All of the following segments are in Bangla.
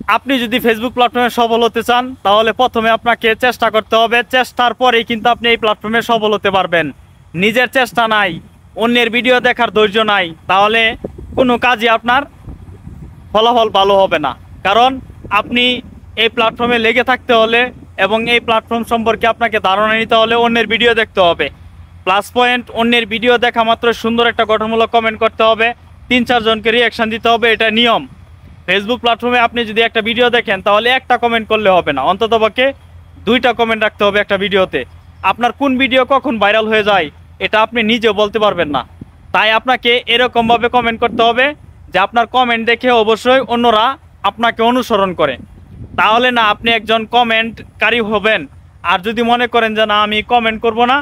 আপনি যদি ফেসবুক প্ল্যাটফর্মে সফল হতে চান তাহলে প্রথমে আপনাকে চেষ্টা করতে হবে, চেষ্টার পরেই কিন্তু আপনি এই প্ল্যাটফর্মে সফল হতে পারবেন। নিজের চেষ্টা নাই, অন্যের ভিডিও দেখার ধৈর্য নাই, তাহলে কোনো কাজই আপনার ফলাফল ভালো হবে না। কারণ আপনি এই প্ল্যাটফর্মে লেগে থাকতে হলে এবং এই প্ল্যাটফর্ম সম্পর্কে আপনাকে ধারণা নিতে হলে অন্যের ভিডিও দেখতে হবে। প্লাস পয়েন্ট, অন্যের ভিডিও দেখা মাত্র সুন্দর একটা গঠনমূলক কমেন্ট করতে হবে, 3-4 জনকে রিয়াকশান দিতে হবে, এটা নিয়ম। ফেসবুক প্ল্যাটফর্মে আপনি যদি একটা ভিডিও দেখেন তাহলে একটা কমেন্ট করলে হবে না, অন্ততপক্ষে 2টা কমেন্ট রাখতে হবে একটা ভিডিওতে। আপনার কোন ভিডিও কখন ভাইরাল হয়ে যায় এটা আপনি নিজেও বলতে পারবেন না। তাই আপনাকে এরকমভাবে কমেন্ট করতে হবে যে আপনার কমেন্ট দেখে অবশ্যই অন্যরা আপনাকে অনুসরণ করে, তাহলে না আপনি একজন কমেন্টকারী হবেন। আর যদি মনে করেন যে না আমি কমেন্ট করব না,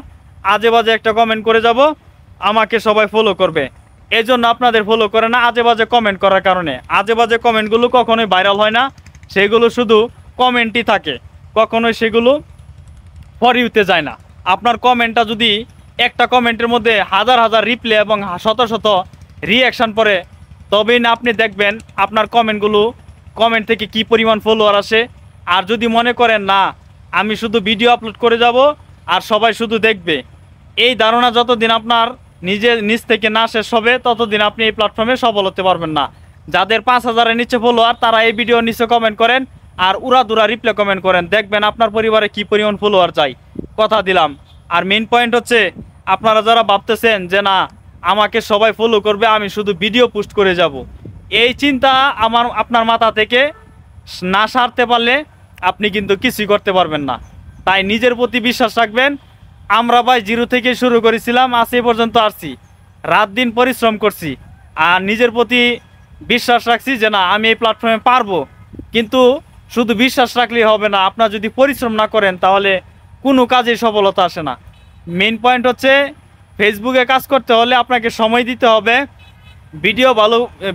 আজে বাজে একটা কমেন্ট করে যাব, আমাকে সবাই ফলো করবে, এই জন্য আপনাদের ফলো করে না আজে বাজে কমেন্ট করার কারণে। আজে বাজে কমেন্টগুলো কখনোই ভাইরাল হয় না, সেগুলো শুধু কমেন্টই থাকে, কখনোই সেগুলো ফর ইউতে যায় না। আপনার কমেন্টটা যদি একটা কমেন্টের মধ্যে হাজার হাজার রিপ্লে এবং শত শত রিয়াকশান পড়ে, তবেই না আপনি দেখবেন আপনার কমেন্ট থেকে কি পরিমাণ ফলোয়ার আসে। আর যদি মনে করেন না আমি শুধু ভিডিও আপলোড করে যাব আর সবাই শুধু দেখবে, এই ধারণা যতদিন আপনার নিজ থেকে না শেষ হবে ততদিন আপনি এই প্ল্যাটফর্মে সফল হতে পারবেন না। যাদের 5,000-এর নিচে ফলোয়ার তারা এই ভিডিওর নিচে কমেন্ট করেন আর উড়াদুরা রিপ্লে কমেন্ট করেন, দেখবেন আপনার পরিবারে কি পরিমাণ ফলোয়ার চাই, কথা দিলাম। আর মেইন পয়েন্ট হচ্ছে, আপনারা যারা ভাবতেছেন যে না আমাকে সবাই ফলো করবে, আমি শুধু ভিডিও পোস্ট করে যাব, এই চিন্তা আপনার মাথা থেকে না সারতে পারলে আপনি কিন্তু কিছুই করতে পারবেন না। তাই নিজের প্রতি বিশ্বাস রাখবেন। আমরা ভাই 0 থেকে শুরু করেছিলাম, আজ এই পর্যন্ত আসছি, রাত দিন পরিশ্রম করছি আর নিজের প্রতি বিশ্বাস রাখছি যে না আমি এই প্ল্যাটফর্মে পারবো। কিন্তু শুধু বিশ্বাস রাখলেই হবে না, আপনার যদি পরিশ্রম না করেন তাহলে কোনো কাজেই সফলতা আসে না। মেইন পয়েন্ট হচ্ছে, ফেসবুকে কাজ করতে হলে আপনাকে সময় দিতে হবে,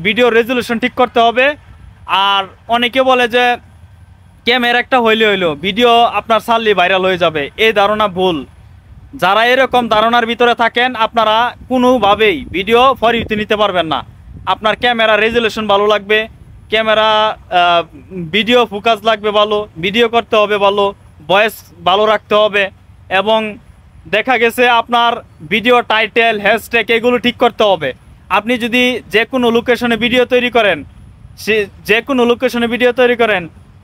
ভিডিও রেজুলেশন ঠিক করতে হবে। আর অনেকে বলে যে ক্যামেরা একটা হইলো ভিডিও আপনার ছাড়লে ভাইরাল হয়ে যাবে, এই ধারণা ভুল। যারা এরকম ধারণার ভিতরে থাকেন আপনারা কোনোভাবেই ভিডিও ফর ইউতে নিতে পারবেন না। আপনার ক্যামেরা রেজুলেশন ভালো লাগবে, ক্যামেরা ভিডিও ফোকাস লাগবে ভালো, ভিডিও করতে হবে ভালো, ভয়েস ভালো রাখতে হবে, এবং দেখা গেছে আপনার ভিডিও টাইটেল হ্যাশট্যাগ এগুলো ঠিক করতে হবে। আপনি যদি যে কোনো লোকেশনে ভিডিও তৈরি করেন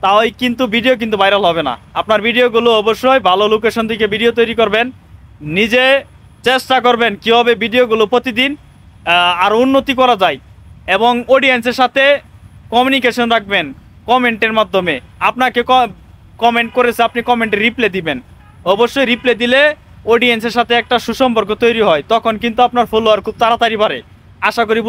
তাই কিন্তু ভিডিও কিন্তু ভাইরাল হবে না। আপনার ভিডিওগুলো অবশ্যই ভালো লোকেশন থেকে ভিডিও তৈরি করবেন, নিজে চেষ্টা করবেন কীভাবে ভিডিওগুলো প্রতিদিন আরও উন্নতি করা যায়, এবং অডিয়েন্সের সাথে কমিউনিকেশন রাখবেন কমেন্টের মাধ্যমে। আপনাকে কমেন্ট করেছে, আপনি কমেন্টে রিপ্লে দিবেন, অবশ্যই রিপ্লে দিলে অডিয়েন্সের সাথে একটা সুসম্পর্ক তৈরি হয়, তখন কিন্তু আপনার ফলোয়ার খুব তাড়াতাড়ি বাড়ে। আশা করি